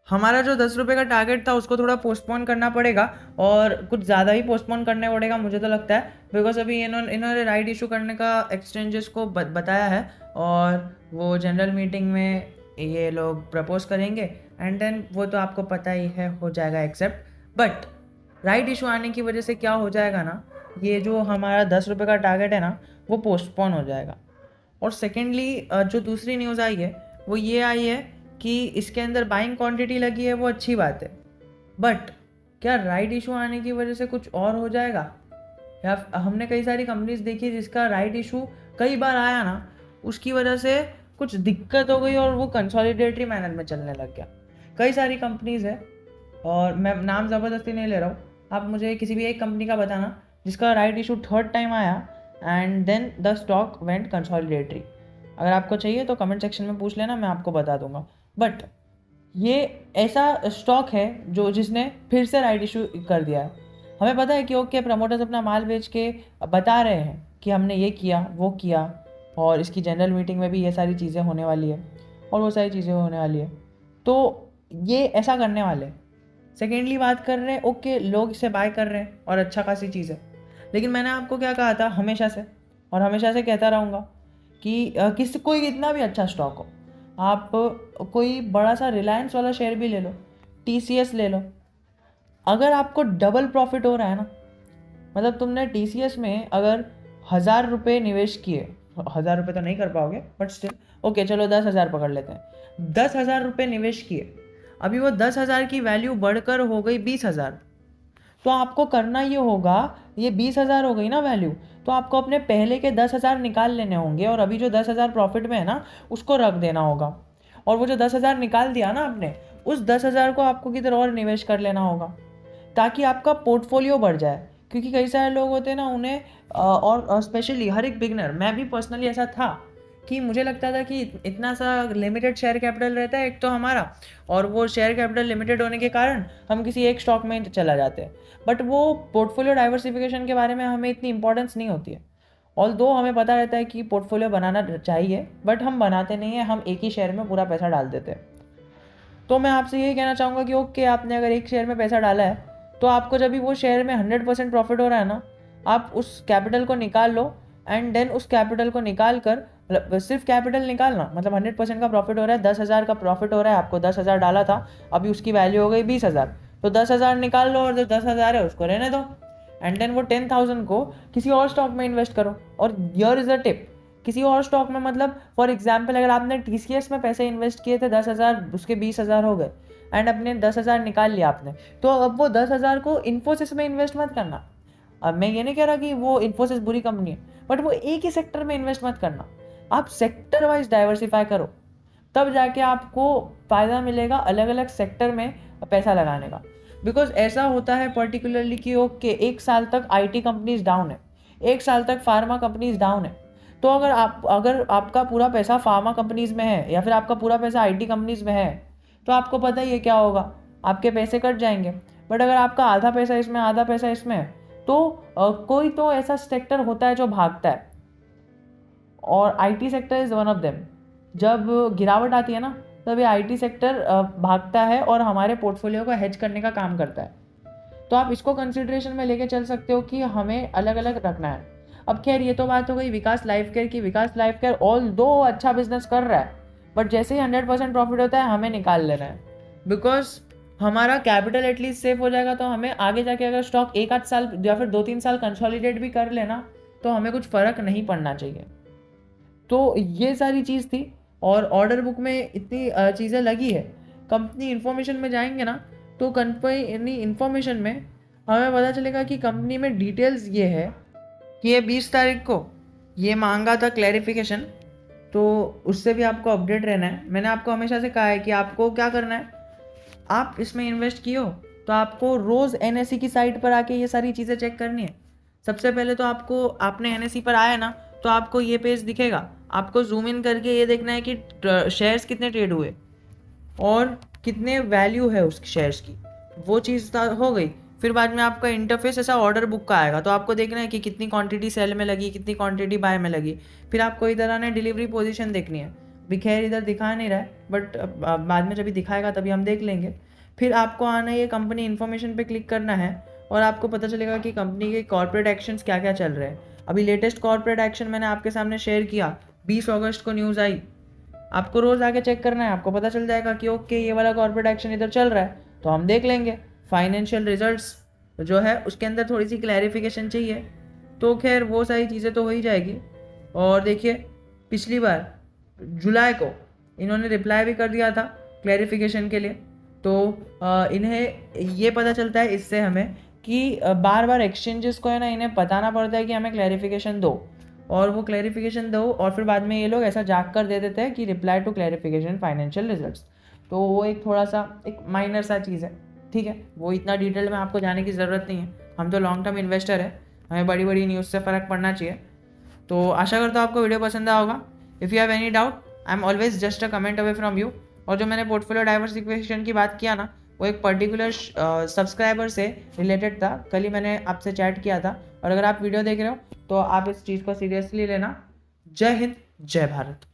हमारा जो 10 रुपये का टारगेट था उसको थोड़ा पोस्टपोन करना पड़ेगा, और कुछ ज़्यादा ही पोस्टपोन करना पड़ेगा मुझे तो लगता है, बिकॉज अभी इन्होंने राइट इशू करने का एक्सचेंजेस को बताया है, और वो जनरल मीटिंग में ये लोग प्रपोज करेंगे, एंड देन वो तो आपको पता ही है हो जाएगा एक्सेप्ट। बट राइट इशू आने की वजह से क्या हो जाएगा ना, ये जो हमारा 10 रुपये का टारगेट है ना वो पोस्टपोन हो जाएगा। और सेकेंडली जो दूसरी न्यूज़ आई है वो ये आई है कि इसके अंदर बाइंग क्वांटिटी लगी है, वो अच्छी बात है, बट क्या राइट इशू आने की वजह से कुछ और हो जाएगा? या हमने कई सारी कंपनीज देखी जिसका राइट इशू कई बार आया ना, उसकी वजह से कुछ दिक्कत हो गई और वो कंसोलिडेटरी मैनर में चलने लग गया। कई सारी कंपनीज है, और मैं नाम ज़बरदस्ती नहीं ले रहा हूँ, आप मुझे किसी भी एक कंपनी का बताना जिसका राइट इशू थर्ड टाइम आया and then the stock went consolidatory. अगर आपको चाहिए तो कमेंट सेक्शन में पूछ लेना, मैं आपको बता दूंगा। बट ये ऐसा स्टॉक है जो जिसने फिर से राइट इशू कर दिया है। हमें पता है कि ओके प्रमोटर्स अपना माल बेच के बता रहे हैं कि हमने ये किया वो किया, और इसकी जनरल मीटिंग में भी ये सारी चीज़ें होने वाली है और वो सारी चीज़ें होने वाली है, तो ये ऐसा करने वाले। सेकेंडली बात कर रहे हैं, ओके लोग इसे बाय कर रहे हैं और अच्छा खासी चीज़ है, लेकिन मैंने आपको क्या कहा था हमेशा से, और हमेशा से कहता रहूँगा कि किसी कोई कितना भी अच्छा स्टॉक हो, आप कोई बड़ा सा रिलायंस वाला शेयर भी ले लो, TCS ले लो, अगर आपको डबल प्रॉफिट हो रहा है ना, मतलब तुमने TCS में अगर 1,000 रुपये निवेश किए, 1,000 रुपये तो नहीं कर पाओगे बट स्टिल ओके चलो 10,000 पकड़ लेते हैं, 10,000 रुपये निवेश किए, अभी वो 10,000 की वैल्यू बढ़कर हो गई 20,000, तो आपको करना ये होगा, ये 20,000 हो गई ना वैल्यू, तो आपको अपने पहले के 10,000 निकाल लेने होंगे, और अभी जो 10,000 प्रॉफिट में है ना उसको रख देना होगा, और वो जो 10,000 निकाल दिया ना आपने, उस 10,000 को आपको किधर और निवेश कर लेना होगा, ताकि आपका पोर्टफोलियो बढ़ जाए। क्योंकि कई सारे लोग होते हैं ना, उन्हें और स्पेशली हर एक बिगनर, मैं भी पर्सनली ऐसा था कि मुझे लगता था कि इतना सा लिमिटेड शेयर कैपिटल रहता है एक तो हमारा, और वो शेयर कैपिटल लिमिटेड होने के कारण हम किसी एक स्टॉक में चला जाते हैं, बट वो पोर्टफोलियो डाइवर्सिफिकेशन के बारे में हमें इतनी इंपॉर्टेंस नहीं होती है। ऑल दो हमें पता रहता है कि पोर्टफोलियो बनाना चाहिए, बट हम बनाते नहीं हैं, हम एक ही शेयर में पूरा पैसा डाल देते हैं। तो मैं आपसे यही कहना चाहूँगा कि ओके आपने अगर एक शेयर में पैसा डाला है, तो आपको जब भी वो शेयर में 100% प्रॉफिट हो रहा है ना, आप उस कैपिटल को निकाल लो, एंड देन उस कैपिटल को निकाल कर, मतलब सिर्फ कैपिटल निकालना, मतलब 100% का प्रॉफिट हो रहा है, 10,000 का प्रॉफिट हो रहा है, आपको 10,000 डाला था, अभी उसकी वैल्यू हो गई 20,000, तो 10,000 निकाल लो और जो 10,000 है उसको रहने दो, एंड देन वो 10,000 को किसी और स्टॉक में इन्वेस्ट करो। और हियर इज अ टिप, किसी और स्टॉक में, मतलब फॉर एग्जाम्पल अगर आपने TCS में पैसे इन्वेस्ट किए थे 10,000, उसके 20,000 हो गए, एंड अपने 10,000 निकाल लिया आपने, तो अब वो 10,000 को इन्फोसिस में इन्वेस्ट मत करना। अब मैं ये नहीं कह रहा कि वो इन्फोसिस बुरी कंपनी है, बट वो एक ही सेक्टर में इन्वेस्ट मत करना, आप सेक्टर वाइज डाइवर्सिफाई करो, तब जाके आपको फ़ायदा मिलेगा अलग अलग सेक्टर में पैसा लगाने का। बिकॉज ऐसा होता है पर्टिकुलरली कि ओके एक साल तक IT कंपनीज डाउन है, एक साल तक फार्मा कंपनीज डाउन है, तो अगर आपका पूरा पैसा फार्मा कंपनीज में है या फिर आपका पूरा पैसा IT कंपनीज में है, तो आपको पता ही है क्या होगा, आपके पैसे कट जाएंगे। बट अगर आपका आधा पैसा इसमें आधा पैसा इसमें है, तो कोई तो ऐसा सेक्टर होता है जो भागता है, और IT sector is one of them. जब गिरावट आती है ना, तब ये IT सेक्टर भागता है और हमारे पोर्टफोलियो को हेज करने का काम करता है। तो आप इसको कंसिडरेशन में लेके चल सकते हो कि हमें अलग अलग रखना है। अब खैर ये तो बात हो गई विकास लाइफ केयर की। विकास लाइफ केयर ऑल दो अच्छा बिजनेस कर रहा है, बट जैसे ही 100% प्रॉफिट होता है हमें निकाल लेना है, बिकॉज हमारा कैपिटल एटलीस्ट सेफ हो जाएगा, तो हमें आगे जाके अगर स्टॉक एक आध साल या फिर 2-3 साल कंसोलिडेट भी कर लेना, तो हमें कुछ फ़र्क नहीं पड़ना चाहिए। तो ये सारी चीज़ थी, और ऑर्डर बुक में इतनी चीज़ें लगी है। कंपनी इन्फॉर्मेशन में जाएंगे ना, तो कंपनी इन्फॉर्मेशन में हमें पता चलेगा कि कंपनी में डिटेल्स ये है कि ये 20 तारीख को ये मांगा था क्लैरिफिकेशन, तो उससे भी आपको अपडेट रहना है। मैंने आपको हमेशा से कहा है कि आपको क्या करना है, आप इसमें इन्वेस्ट किए हो तो आपको रोज़ NSE की साइट पर आके ये सारी चीज़ें चेक करनी है। सबसे पहले तो आपने NSE पर आया ना, तो आपको ये पेज दिखेगा, आपको जूम इन करके ये देखना है कि शेयर्स कितने ट्रेड हुए और कितने वैल्यू है उस शेयर्स की, वो चीज़ हो गई। फिर बाद में आपका इंटरफेस ऐसा ऑर्डर बुक का आएगा, तो आपको देखना है कि कितनी क्वांटिटी सेल में लगी, कितनी क्वांटिटी बाय में लगी। फिर आपको इधर आना है, डिलीवरी पोजीशन देखनी है, भी खैर इधर दिखा नहीं रहा है, बट बाद में जब दिखाएगा तभी हम देख लेंगे। फिर आपको आना है ये कंपनी इन्फॉर्मेशन पे क्लिक करना है और आपको पता चलेगा कि कंपनी के कॉर्पोरेट एक्शंस क्या क्या चल रहे हैं। अभी लेटेस्ट कॉर्पोरेट एक्शन मैंने आपके सामने शेयर किया, 20 अगस्त को न्यूज़ आई। आपको रोज़ आके चेक करना है, आपको पता चल जाएगा कि ओके ये वाला कॉर्पोरेट एक्शन इधर चल रहा है, तो हम देख लेंगे। फाइनेंशियल रिजल्ट्स जो है उसके अंदर थोड़ी सी क्लैरिफिकेशन चाहिए, तो खैर वो सारी चीज़ें तो हो ही जाएगी। और देखिए पिछली बार जुलाई को इन्होंने रिप्लाई भी कर दिया था क्लैरिफिकेशन के लिए, तो इन्हें ये पता चलता है इससे हमें कि बार बार एक्सचेंजेस को है ना, इन्हें बताना पड़ता है कि हमें क्लैरिफिकेशन दो, और वो क्लैरिफिकेशन दो और फिर बाद में ये लोग ऐसा जाग कर दे देते हैं कि reply to clarification financial results. तो वो एक थोड़ा सा एक माइनर सा चीज़ है, ठीक है, वो इतना डिटेल में आपको जाने की ज़रूरत नहीं है। हम तो लॉन्ग टर्म इन्वेस्टर है, हमें बड़ी बड़ी न्यूज़ से फ़र्क पड़ना चाहिए। तो आशा करता हूँ आपको वीडियो पसंद आया होगा। If you have any doubt I am always just a comment away from you. और जो मैंने पोर्टफोलियो डाइवर्सिफिकेशन की बात किया ना, वो एक पर्टिकुलर सब्सक्राइबर से रिलेटेड था, कल ही मैंने आपसे चैट किया था। और अगर आप वीडियो देख रहे हो तो आप इस चीज़ को सीरियसली लेना। जय हिंद, जय भारत।